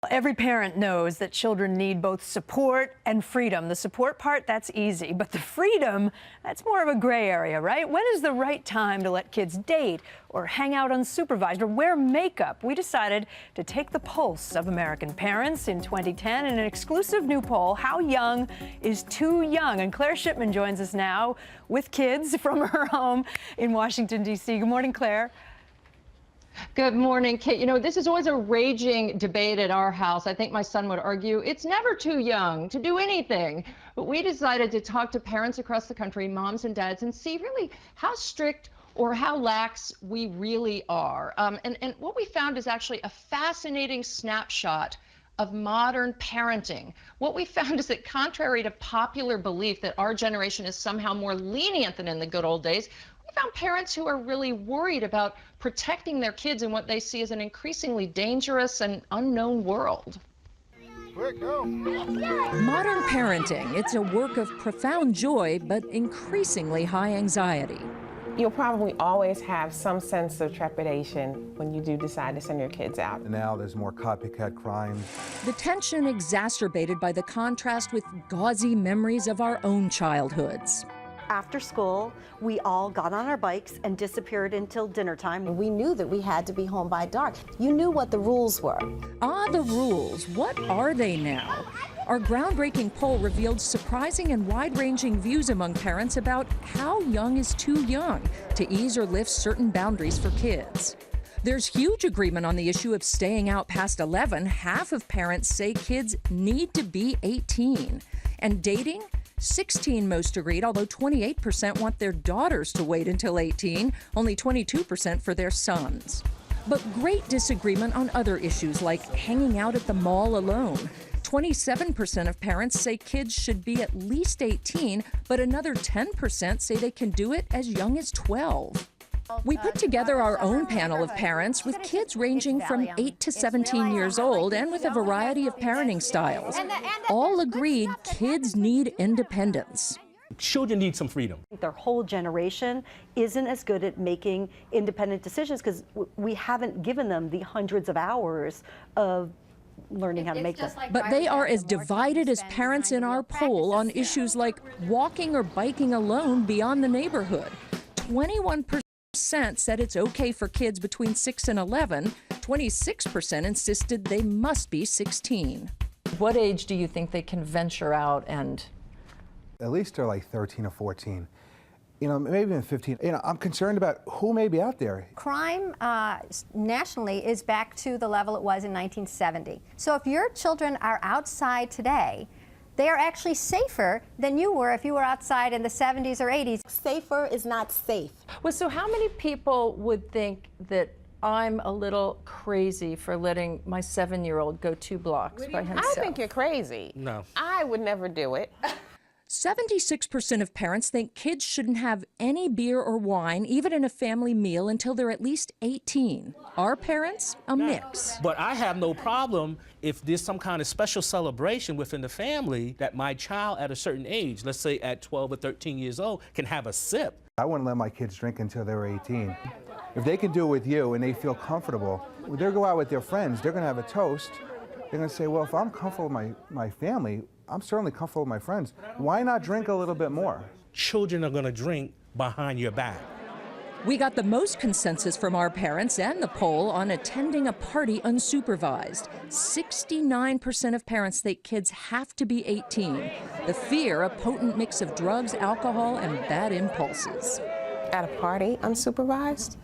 Every parent knows that children need both support and freedom. The support part, that's easy, but the freedom, that's more of a gray area, right? When is the right time to let kids date or hang out unsupervised or wear makeup? We decided to take the pulse of American parents in 2010 in an exclusive new poll, How Young is Too Young? And Claire Shipman joins us now with kids from her home in Washington, D.C. Good morning, Claire. Good morning, Kate. You know, this is always a raging debate at our house. I think my son would argue it's never too young to do anything. But we decided to talk to parents across the country, moms and dads, and see really how strict or how lax we really are. And what we found is actually a fascinating snapshot of modern parenting. What we found is that contrary to popular belief that our generation is somehow more lenient than in the good old days, we found parents who are really worried about protecting their kids in what they see as an increasingly dangerous and unknown world. Quick, go. Modern parenting, it's a work of profound joy, but increasingly high anxiety. You'll probably always have some sense of trepidation when you do decide to send your kids out. Now there's more copycat crimes. The tension exacerbated by the contrast with gauzy memories of our own childhoods. After school, we all got on our bikes and disappeared until dinner time. We knew that we had to be home by dark. You knew what the rules were. Ah, the rules. What are they now? Our groundbreaking poll revealed surprising and wide-ranging views among parents about how young is too young to ease or lift certain boundaries for kids. There's huge agreement on the issue of staying out past 11. Half of parents say kids need to be 18. And dating? 16 most agreed, although 28% want their daughters to wait until 18, only 22% for their sons. But great disagreement on other issues like hanging out at the mall alone. 27% of parents say kids should be at least 18, but another 10% say they can do it as young as 12. We put together our own panel of parents with kids ranging from 8 to 17 years old and with a variety of parenting styles. All agreed kids need independence. Children need some freedom. Their whole generation isn't as good at making independent decisions because we haven't given them the hundreds of hours of learning how to make them. But they are as divided as parents in our poll on issues like walking or biking alone beyond the neighborhood. 21% said it's okay for kids between 6 and 11. 26% insisted they must be 16. What age do you think they can venture out and? At least they're like 13 or 14. You know, maybe even 15. You know, I'm concerned about who may be out there. Crime nationally is back to the level it was in 1970. So if your children are outside today, they are actually safer than you were if you were outside in the 70s or 80s. Safer is not safe. Well, so how many people would think that I'm a little crazy for letting my 7-year-old go 2 blocks by himself? I think you're crazy. No. I would never do it. 76% of parents think kids shouldn't have any beer or wine, even in a family meal, until they're at least 18. Our parents, a mix. But I have no problem if there's some kind of special celebration within the family that my child at a certain age, let's say at 12 or 13 years old, can have a sip. I wouldn't let my kids drink until they were 18. If they can do it with you and they feel comfortable, they'll go out with their friends, they're gonna have a toast. They're gonna say, well, if I'm comfortable with my family, I'm certainly comfortable with my friends. Why not drink a little bit more? Children are gonna drink behind your back. We got the most consensus from our parents and the poll on attending a party unsupervised. 69% of parents think kids have to be 18. The fear, a potent mix of drugs, alcohol, and bad impulses. At a party, unsupervised,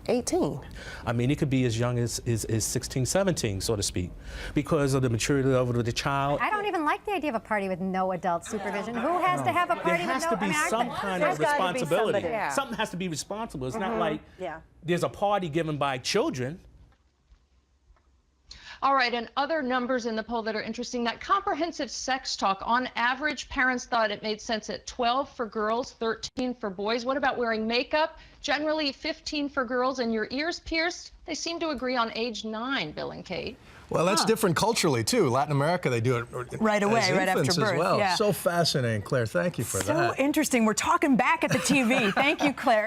18. I mean, it could be as young as 16, 17, so to speak, because of the maturity level of the child. I don't even like the idea of a party with no adult supervision. Who has to have a party There has with no... to be some kind of responsibility. Something has to be responsible. It's not like there's a party given by children. All right, and other numbers in the poll that are interesting, that comprehensive sex talk, on average, parents thought it made sense at 12 for girls, 13 for boys. What about wearing makeup? Generally 15 for girls, and your ears pierced? They seem to agree on age 9, Bill and Kate. Well, that's different culturally, too. Latin America, they do it right away, right after birth. As well. Yeah. So fascinating, Claire. Thank you for that. So interesting. We're talking back at the TV. Thank you, Claire.